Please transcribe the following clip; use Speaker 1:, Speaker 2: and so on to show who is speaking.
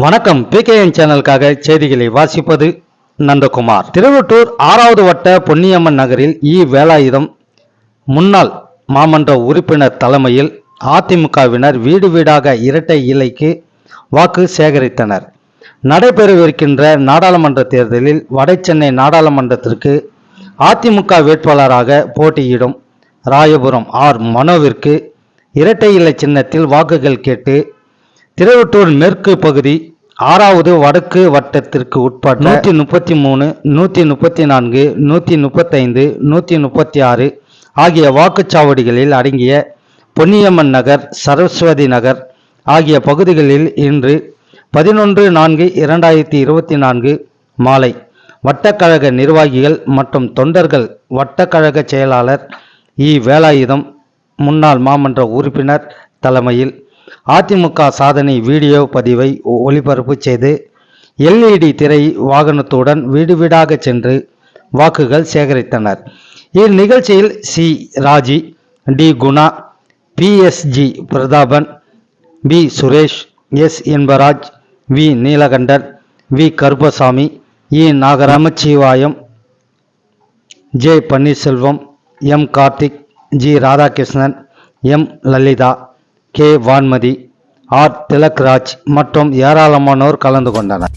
Speaker 1: வணக்கம். PKN சேனலுக்காக செய்திகளை வாசிப்பது நந்தகுமார். திருவட்டூர் 6வது வட்ட பொன்னியம்மன் நகரில் வேலாயுதம் முன்னாள் மாமன்ற உறுப்பினர் தலைமையில் அதிமுகவினர் வீடு வீடாக இரட்டை இலைக்கு வாக்கு சேகரித்தனர். நடைபெறவிருக்கின்ற நாடாளுமன்ற தேர்தலில் வடசென்னை நாடாளுமன்றத்திற்கு அதிமுக வேட்பாளராக போட்டியிடும் ராயபுரம் மனோவிற்கு இரட்டை இலை சின்னத்தில் வாக்குகள் கேட்டு திருவட்டூர் மேற்கு பகுதி 6வது வடக்கு வட்டத்திற்கு உட்பட்ட 133, 134, 135, 136 ஆகிய வாக்குச்சாவடிகளில் அடங்கிய பொன்னியம்மன் நகர், சரஸ்வதி நகர் ஆகிய பகுதிகளில் இன்று 11/4/2024 மாலை வட்டக்கழக நிர்வாகிகள் மற்றும் தொண்டர்கள் வட்டக்கழக செயலாளர் வேலாயுதம் முன்னாள் மாமன்ற உறுப்பினர் தலைமையில் அதிமுக சாதனை வீடியோ பதிவை ஒளிபரப்பு செய்து LED திரை வாகனத்துடன் வீடு வீடாக சென்று வாக்குகள் சேகரித்தனர். இந்நிகழ்ச்சியில் Raji, D. Guna, PSG Prathapan, B. Suresh, S. Anbaraj, V. Neelakandan, V. Karuppasamy, Nagaramachivayam, J. Panneerselvam, M. Karthik, G. Radhakrishnan, M. Lalitha, K. Vanmathi, R. Thilakraj மற்றும் ஏராளமானோர் கலந்து கொண்டனர்.